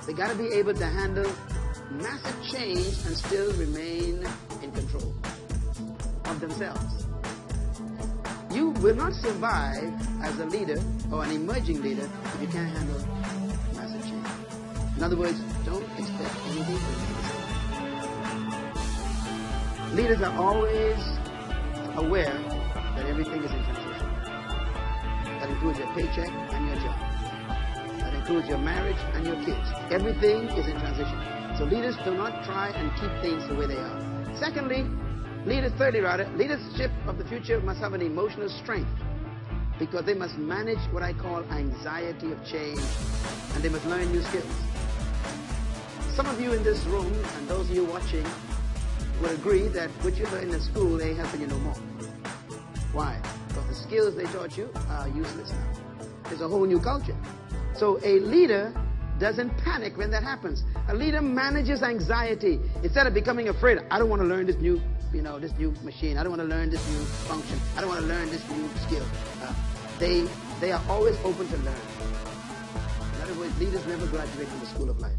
They got to be able to handle massive change and still remain in control of themselves. You will not survive as a leader or an emerging leader if you can't handle massive change. In other words, don't expect anything to remain the same. Leaders are always aware that everything is in transition. That includes your paycheck and your job. That includes your marriage and your kids. Everything is in transition. So leaders do not try and keep things the way they are. Thirdly, leadership of the future must have an emotional strength because they must manage what I call anxiety of change, and they must learn new skills. Some of you in this room and those of you watching would agree that what you learn in school ain't helping you no more. Why? Because the skills they taught you are useless now. There's a whole new culture. So a leader doesn't panic when that happens. A leader manages anxiety. Instead of becoming afraid, I don't want to learn this new, this new machine. I don't want to learn this new function. I don't want to learn this new skill. They are always open to learn. In other words, leaders never graduate from the school of life.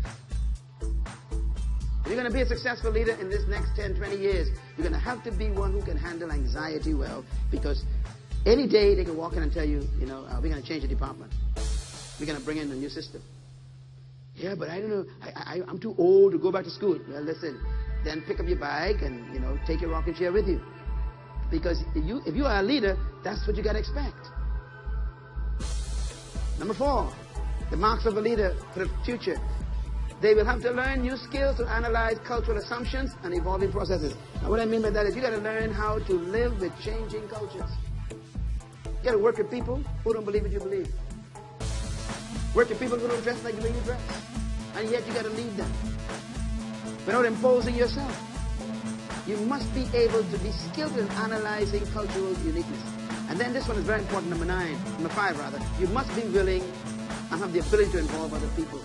If you're going to be a successful leader in this next 10, 20 years, you're going to have to be one who can handle anxiety well, because any day they can walk in and tell you, we're going to change the department. We're going to bring in a new system. Yeah, but I don't know. I'm too old to go back to school. Well, listen, then pick up your bag and, take your rocking chair with you. Because if you are a leader, that's what you got to expect. Number 4, the marks of a leader for the future. They will have to learn new skills to analyze cultural assumptions and evolving processes. Now, what I mean by that is you got to learn how to live with changing cultures. You got to work with people who don't believe what you believe. Work with people who don't dress like the way you dress. And yet you got to lead them without imposing yourself. You must be able to be skilled in analyzing cultural uniqueness. And then this one is very important, number 5 rather. You must be willing and have the ability to involve other people.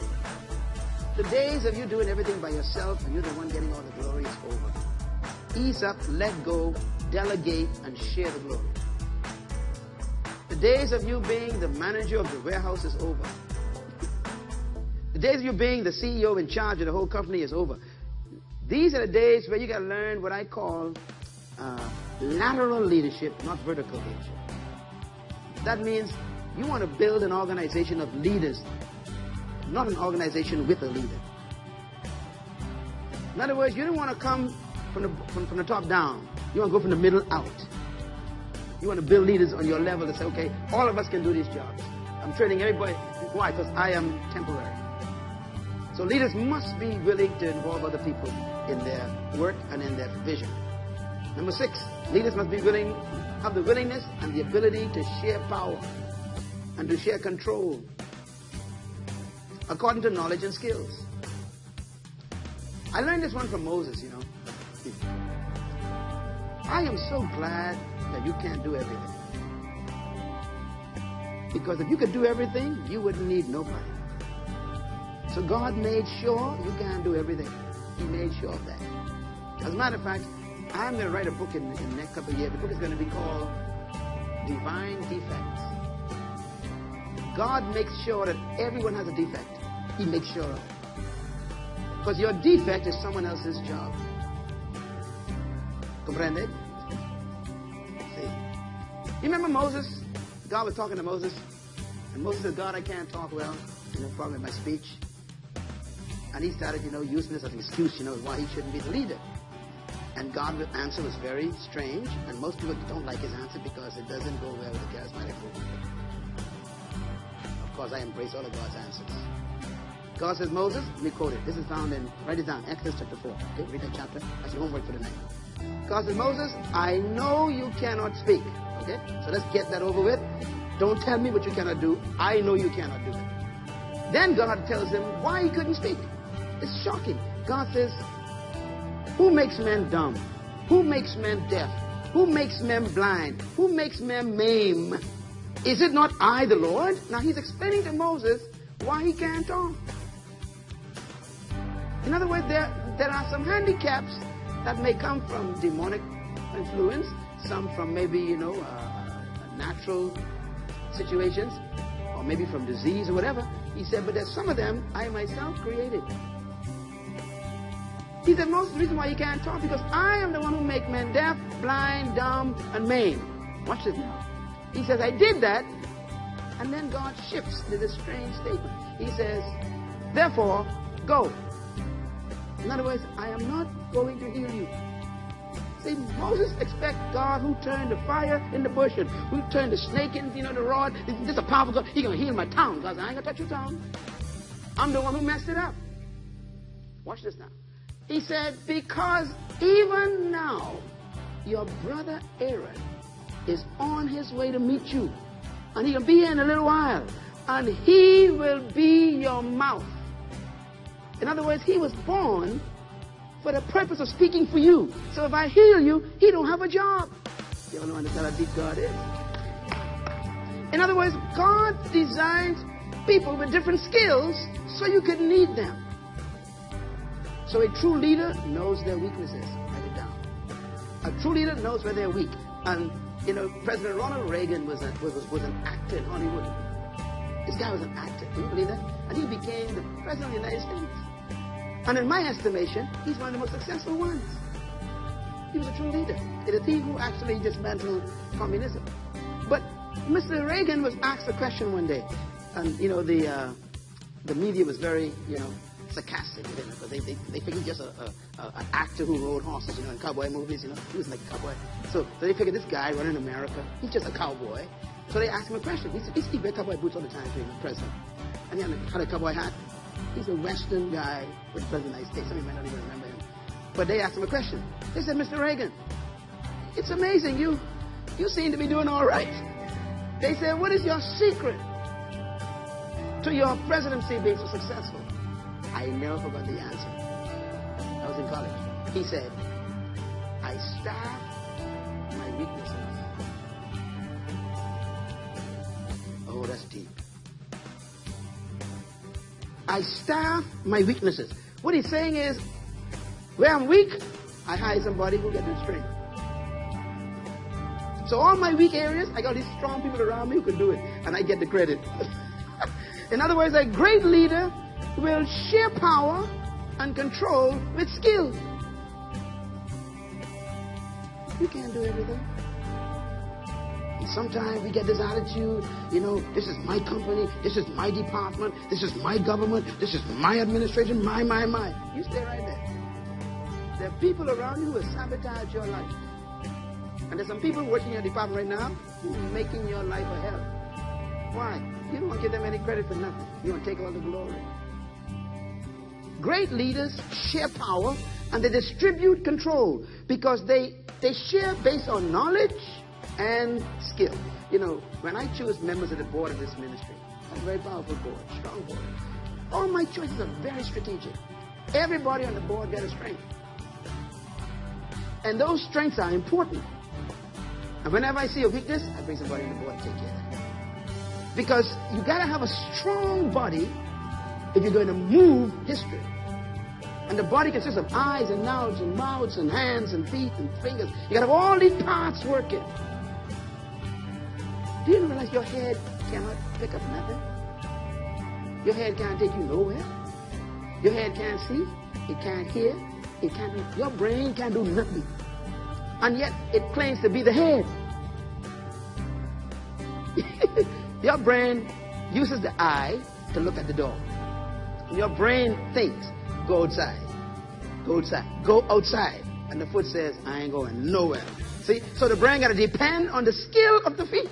The days of you doing everything by yourself and you're the one getting all the glory is over. Ease up, let go, delegate, and share the glory. The days of you being the manager of the warehouse is over. The days of you being the CEO in charge of the whole company is over. These are the days where you got to learn what I call lateral leadership, not vertical leadership. That means you want to build an organization of leaders, not an organization with a leader. In other words, you don't want to come from the top down. You want to go from the middle out. You want to build leaders on your level to say, okay, all of us can do these jobs. I'm training everybody. Why? Because I am temporary. So leaders must be willing to involve other people in their work and in their vision. Number 6, leaders must be willing, have the willingness and the ability to share power and to share control according to knowledge and skills. I learned this one from Moses, you know. I am so glad that you can't do everything. Because if you could do everything, you wouldn't need nobody. So God made sure you can't do everything. He made sure of that. As a matter of fact, I'm going to write a book in the next couple of years. The book is going to be called Divine Defects. God makes sure that everyone has a defect. He makes sure of it. Because your defect is someone else's job. Comprende? See? You remember Moses? God was talking to Moses. And Moses said, God, I can't talk well. Probably my speech. And he started, using this as an excuse, why he shouldn't be the leader. And God's answer was very strange. And most people don't like his answer because it doesn't go well with the charismatic movement. Of course, I embrace all of God's answers. God says, Moses, let me quote it. This is found in, write it down, Exodus chapter 4. Okay, read that chapter. That's your homework for tonight. God says, Moses, I know you cannot speak. Okay, so let's get that over with. Don't tell me what you cannot do. I know you cannot do it. Then God tells him why he couldn't speak. It's shocking. God says, who makes men dumb? Who makes men deaf? Who makes men blind? Who makes men maim? Is it not I, the Lord? Now he's explaining to Moses why he can't talk. In other words, there are some handicaps that may come from demonic influence, some from maybe, natural situations, or maybe from disease or whatever. He said, but there's some of them I myself created. He said, most of the reason why you can't talk, because I am the one who make men deaf, blind, dumb, and maimed. Watch this now. He says, I did that, and then God shifts to this strange statement. He says, therefore, go. In other words, I am not going to heal you. See, Moses expects God who turned the fire in the bush and who turned the snake in, the rod. This is a powerful God. He's going to heal my town. God says, I ain't going to touch your town. I'm the one who messed it up. Watch this now. He said, because even now, your brother Aaron is on his way to meet you. And he'll be here in a little while. And he will be your mouth. In other words, he was born for the purpose of speaking for you. So if I heal you, he don't have a job. You don't understand how deep God is. In other words, God designed people with different skills so you could need them. So a true leader knows their weaknesses. Write it down. A true leader knows where they're weak. And, President Ronald Reagan was an actor in Hollywood. This guy was an actor. Can you believe that? And he became the president of the United States. And in my estimation, he's one of the most successful ones. He was a true leader. He's a thief who actually dismantled communism. But Mr. Reagan was asked a question one day. And, the media was very, sarcastic with him. Because they figured just an actor who rode horses, in cowboy movies, he was like a cowboy. So they figured this guy running America, he's just a cowboy. So they asked him a question. He wear cowboy boots all the time being president. And he had a cowboy hat. He's a Western guy with the President of the United States. Some of you might not even remember him. But they asked him a question. They said, Mr. Reagan, it's amazing. You seem to be doing all right. They said, what is your secret to your presidency being so successful? I never forgot the answer. I was in college. He said, I staff my weaknesses. Oh, that's deep. I staff my weaknesses. What he's saying is, where I'm weak, I hire somebody who gets the strength. So all my weak areas, I got these strong people around me who can do it, and I get the credit. In other words, a great leader will share power and control with skill. You can't do everything. And sometimes we get this attitude, this is my company, this is my department, this is my government, this is my administration, my. You stay right there. There are people around you who will sabotage your life. And there's some people working in your department right now who are making your life a hell. Why? You don't want to give them any credit for nothing. You want to take all the glory. Great leaders share power and they distribute control because they share based on knowledge and skill. When I choose members of the board of this ministry, a very powerful board, strong board. All my choices are very strategic. Everybody on the board got a strength. And those strengths are important. And whenever I see a weakness, I bring somebody on the board to take care of that. Because you got to have a strong body if you're going to move history. And the body consists of eyes and nose and mouths and hands and feet and fingers. You got to have all these parts working. Do you realize your head cannot pick up nothing? Your head can't take you nowhere. Your head can't see. It can't hear. It can't do. Your brain can't do nothing. And yet it claims to be the head. Your brain uses the eye to look at the door. Your brain thinks, go outside, go outside, go outside. And the foot says, I ain't going nowhere. See, so the brain got to depend on the skill of the feet.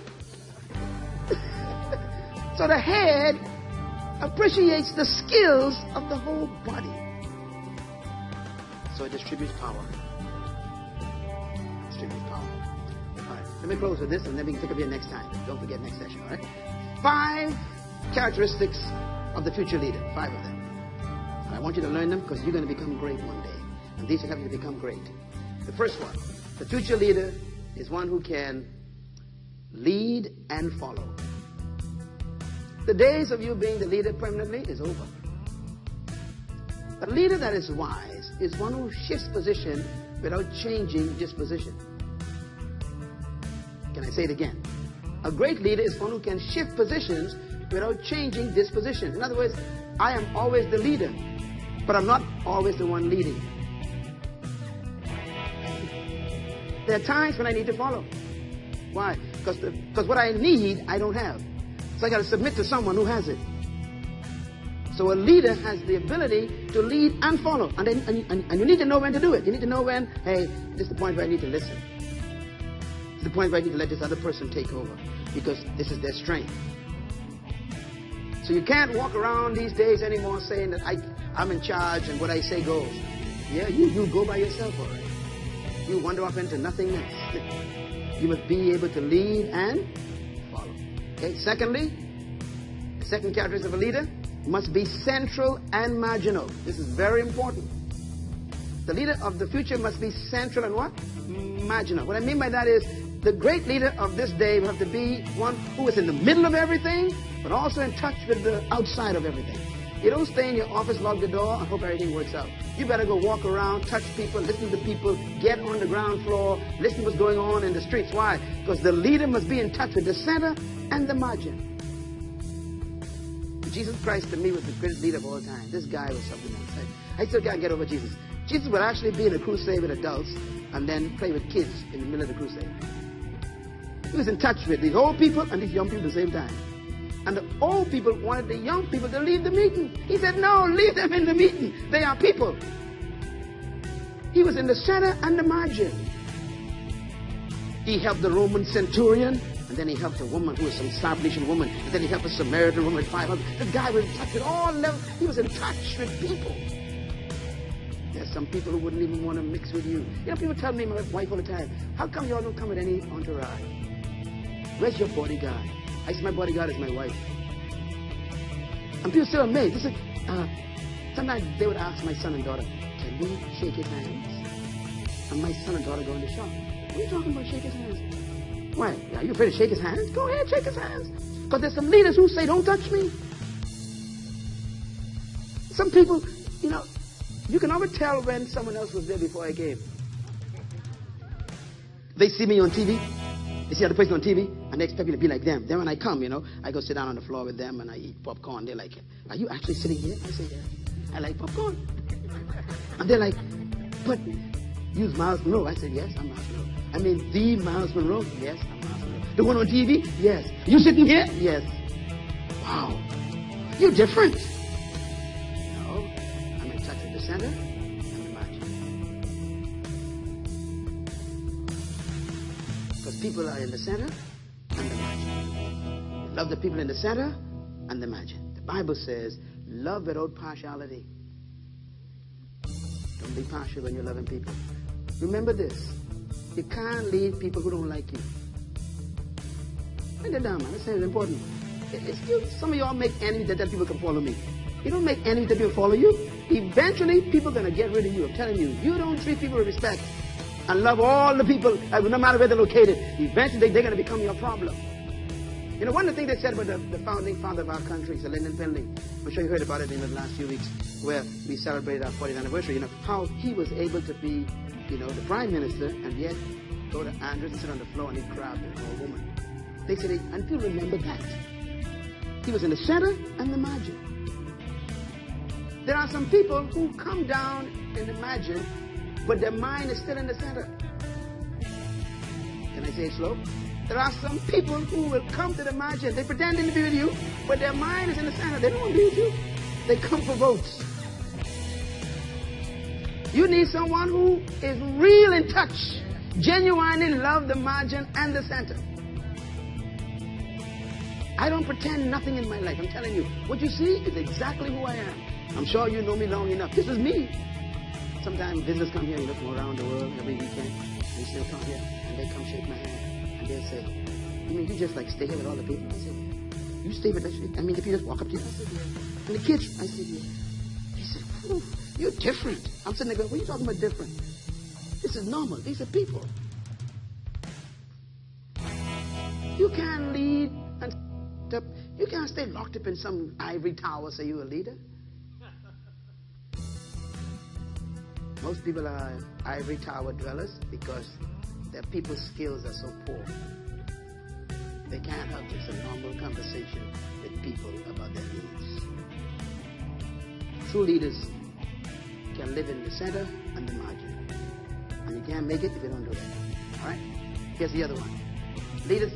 So the head appreciates the skills of the whole body. So it distributes power. All right, let me close with this and then we can pick up here next time. Don't forget next session, all right? 5 characteristics of the future leader. 5 of them. And I want you to learn them because you're going to become great one day. And these will help you to become great. The first one, the future leader is one who can lead and follow. The days of you being the leader permanently is over. A leader that is wise is one who shifts position without changing disposition. Can I say it again? A great leader is one who can shift positions without changing disposition. In other words, I am always the leader, but I'm not always the one leading. There are times when I need to follow. Why? Because what I need, I don't have. So I got to submit to someone who has it. So a leader has the ability to lead and follow. And you need to know when to do it. You need to know when, hey, this is the point where I need to listen. It's the point where I need to let this other person take over. Because this is their strength. So you can't walk around these days anymore saying that I'm in charge and what I say goes. Yeah, you go by yourself, all right. You wander off into nothingness. You must be able to lead and follow. Okay, secondly, the second characteristic of a leader must be central and marginal. This is very important. The leader of the future must be central and what? Marginal. What I mean by that is the great leader of this day will have to be one who is in the middle of everything, but also in touch with the outside of everything. You don't stay in your office, lock the door, and hope everything works out. You better go walk around, touch people, listen to people, get on the ground floor, listen to what's going on in the streets. Why? Because the leader must be in touch with the center and the margin. Jesus Christ to me was the greatest leader of all time. This guy was something else. I still can't get over Jesus. Jesus would actually be in a crusade with adults and then play with kids in the middle of the crusade. He was in touch with these old people and these young people at the same time. And the old people wanted the young people to leave the meeting. He said, no, leave them in the meeting. They are people. He was in the center and the margin. He helped the Roman centurion, and then he helped a woman who was some Syrophoenician woman, and then he helped a Samaritan woman with 500. The guy was in touch with all levels. He was in touch with people. There's some people who wouldn't even want to mix with you. You know, people tell me, my wife all the time, how come y'all don't come with any entourage? Where's your bodyguard? I said, my bodyguard is my wife. And people still amazed. They said, sometimes they would ask my son and daughter, can we shake his hands? And my son and daughter go in the shop. What are you talking about, shake his hands? Why? Are you afraid to shake his hands? Go ahead, shake his hands. Because there's some leaders who say, don't touch me. Some people, you know, you can always tell when someone else was there before I came. They see me on TV. They see other person on TV, and they expect me to be like them. Then when I come, you know, I go sit down on the floor with them, and I eat popcorn. They're like, are you actually sitting here? I say, yeah. I like popcorn. And they're like, but you's Myles Munroe. I said, yes, I'm Myles Munroe. I mean, the Myles Munroe? Yes, I'm Myles Munroe. The one on TV? Yes. You sitting here? Yes. Wow. You're different. No, I'm in touch with the center and the margin. Because people are in the center and the margin. Love the people in the center and the margin. The Bible says, love without partiality. Don't be partial when you're loving people. Remember this. You can't lead people who don't like you. Write that down, man. That's important. Some of y'all make enemies that people can follow me. You don't make enemies that people follow you. Eventually, people are going to get rid of you. I'm telling you. You don't treat people with respect and love all the people, no matter where they're located. Eventually, they're going to become your problem. You know, one of the things they said about the founding father of our country, Sir Lyndon Pendley, I'm sure you heard about it in the last few weeks, where we celebrated our 40th anniversary, how he was able to be, the prime minister, and yet go to Andrews and sit on the floor and eat crab with an old woman. They said, and people remember that. He was in the center and the margin. There are some people who come down in the margin, but their mind is still in the center. Can I say it slow? There are some people who will come to the margin. They pretend to be with you, but their mind is in the center. They don't want to be with you. They come for votes. You need someone who is real in touch, genuinely love the margin and the center. I don't pretend nothing in my life. I'm telling you, what you see is exactly who I am. I'm sure you know me long enough. This is me. Sometimes visitors come here, from around the world every weekend. They still come here, and they come shake my hand, and they'll say, you mean you just stay here with all the people? I said, yeah. You stay with us? I mean, if you just walk up to you, I said, yeah. And the kids, I said, yeah. He said, whew, you're different. I'm sitting there going, what are you talking about different? This is normal. These are people. You can't lead and up. You can't stay locked up in some ivory tower, say you're a leader. Most people are ivory tower dwellers because their people's skills are so poor. They can't have just a normal conversation with people about their needs. True leaders can live in the center and the margin. And you can't make it if you don't do that. All right? Here's the other one. Leaders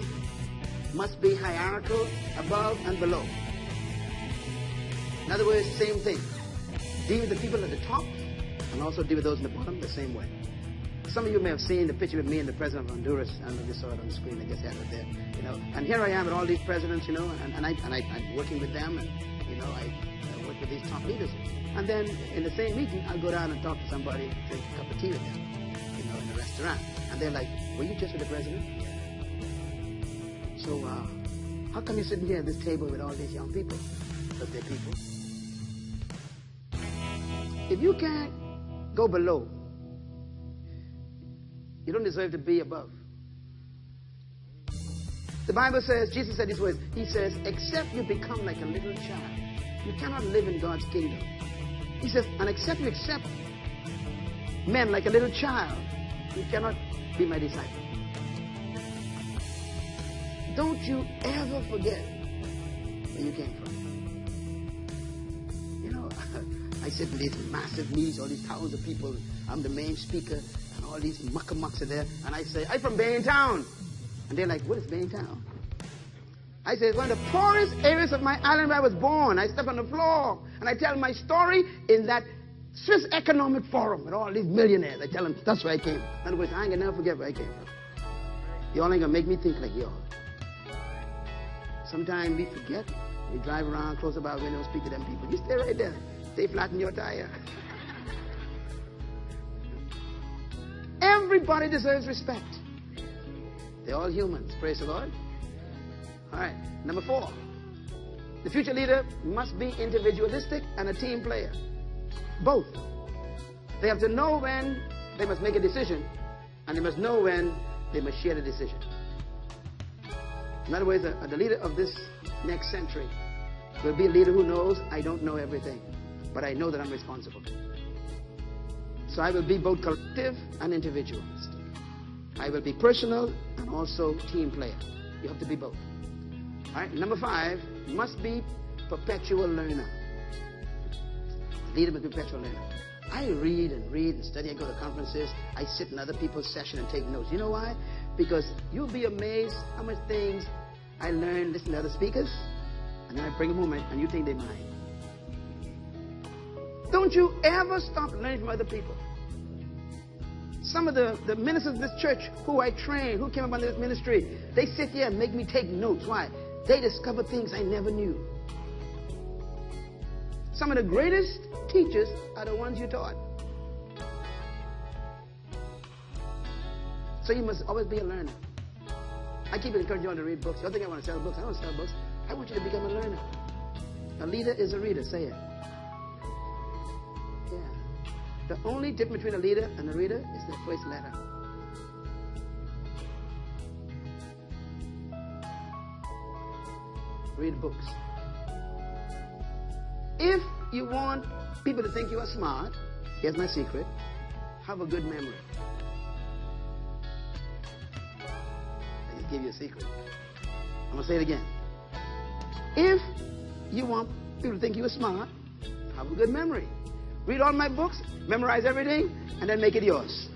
must be hierarchical, above and below. In other words, same thing. Deal with the people at the top and also deal with those in the bottom the same way. Some of you may have seen the picture of me and the president of Honduras. I don't know if you saw it on the screen. I just had it there. And here I am with all these presidents, and I'm working with them, and I work with these top leaders. And then in the same meeting, I'll go down and talk to somebody, drink a cup of tea with them, in a restaurant. And they're like, were you just with the president? Yeah. So how come you're sitting here at this table with all these young people? Because they're people. If you can't go below, you don't deserve to be above. The Bible says, Jesus said these words, he says, except you become like a little child, you cannot live in God's kingdom. He says, and except you accept men like a little child, you cannot be my disciple. Don't you ever forget where you came from. I sit in these massive meetings, all these thousands of people. I'm the main speaker, and all these muckamucks are there. And I say, I'm from Baintown. And they're like, what is Baintown? I say, it's one of the poorest areas of my island where I was born. I step on the floor, and I tell my story in that Swiss Economic Forum with all these millionaires. I tell them, that's where I came. In other words, I ain't going to never forget where I came from. Y'all ain't going to make me think like y'all. Sometimes we forget. We drive around, close up our window, speak to them people. You stay right there. Stay flat in your tire. Everybody deserves respect. They're all humans. Praise the Lord. All right. Number 4. The future leader must be individualistic and a team player. Both. They have to know when they must make a decision, and they must know when they must share the decision. In other words, the leader of this next century will be a leader who knows, I don't know everything, but I know that I'm responsible. So I will be both collective and individualist. I will be personal and also team player. You have to be both. All right. Number 5, must be perpetual learner. Leader must be perpetual learner. I read and study. I go to conferences. I sit in other people's session and take notes. You know why? Because you'll be amazed how much things I learn listening to other speakers, and then I bring them home and you think they're mine. Don't you ever stop learning from other people. Some of the ministers of this church who I trained, who came up under this ministry, they sit here and make me take notes. Why? They discover things I never knew. Some of the greatest teachers are the ones you taught. So you must always be a learner. I keep encouraging you to read books. You don't think I want to sell books. I don't sell books. I want you to become a learner. A leader is a reader. Say it. Yeah. The only difference between a leader and a reader is the first letter. Read books. If you want people to think you are smart, here's my secret. Have a good memory. I just give you a secret. I'm going to say it again. If you want people to think you are smart, have a good memory. Read all my books, memorize everything, and then make it yours.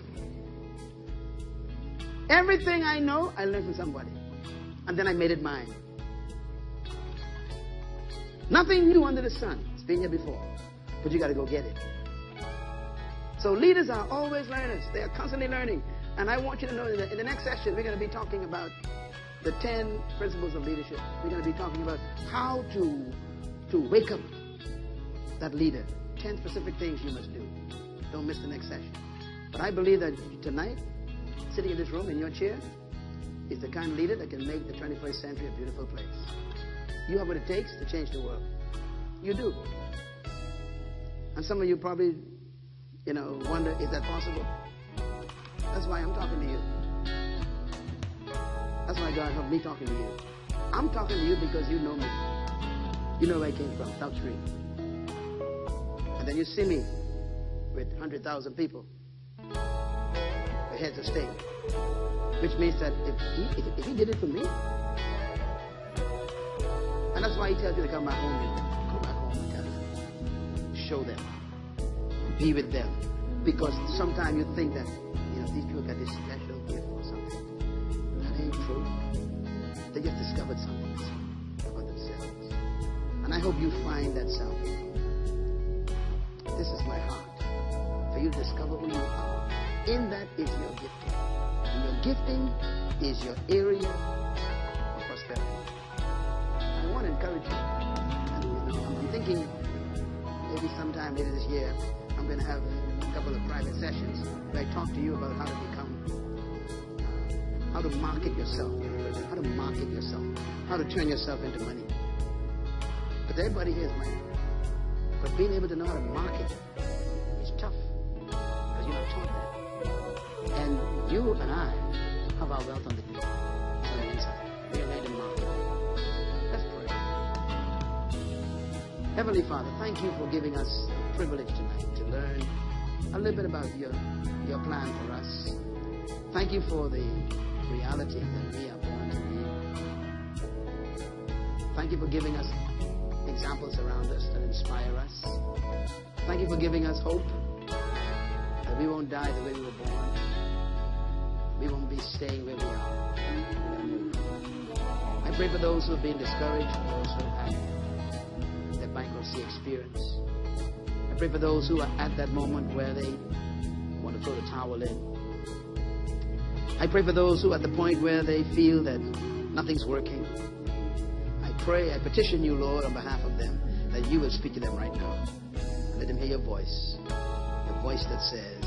Everything I know, I learned from somebody. And then I made it mine. Nothing new under the sun. It's been here before. But you got to go get it. So leaders are always learners. They are constantly learning. And I want you to know that in the next session, we're going to be talking about the 10 principles of leadership. We're going to be talking about how to wake up that leader. 10 specific things you must do. Don't miss the next session. But I believe that tonight, sitting in this room in your chair, is the kind of leader that can make the 21st century a beautiful place. You have what it takes to change the world. You do. And some of you probably, wonder, is that possible? That's why I'm talking to you. That's why God helped me talking to you. I'm talking to you because you know me. You know where I came from, South Street. And then you see me with 100,000 people, the heads of state, which means that if he did it for me, and that's why he tells you to come back home. Go back home and tell them. Show them. Be with them. Because sometimes you think that, these people got this special gift or something. That ain't true. They just discovered something about themselves. And I hope you find that self. This is my heart. For you to discover who you are. In that is your gifting. And your gifting is your area of prosperity. I want to encourage you. And, I'm thinking maybe sometime later this year, I'm going to have a couple of private sessions where I talk to you about how to how to market yourself, how to market yourself, how to turn yourself into money. But everybody here is money. But being able to know how to market is tough because you're not taught that. And you and I have our wealth on the inside. We are made in market. Let's pray. Heavenly Father, thank you for giving us the privilege tonight to learn a little bit about your plan for us. Thank you for the reality that we are born to be. Thank you for giving us examples around us that inspire us. Thank you for giving us hope that we won't die the way we were born. We won't be staying where we are. I pray for those who have been discouraged, for those who have had their bankruptcy experience. I pray for those who are at that moment where they want to throw the towel in. I pray for those who are at the point where they feel that nothing's working. I petition you, Lord, on behalf of them, that you will speak to them right now. Let them hear your voice that says,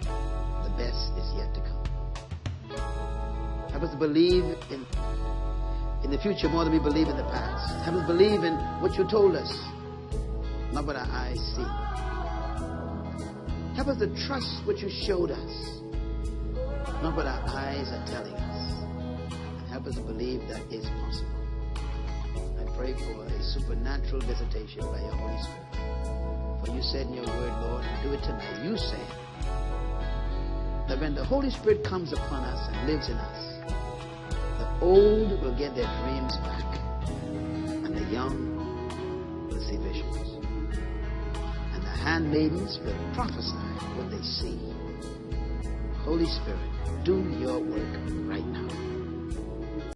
the best is yet to come. Help us to believe in the future more than we believe in the past. Help us believe in what you told us, not what our eyes see. Help us to trust what you showed us, not what our eyes are telling us. And help us to believe that is possible. Pray for a supernatural visitation by your Holy Spirit. For you said in your word, Lord, and do it tonight. You said that when the Holy Spirit comes upon us and lives in us, the old will get their dreams back, and the young will see visions. And the handmaidens will prophesy what they see. Holy Spirit, do your work right now.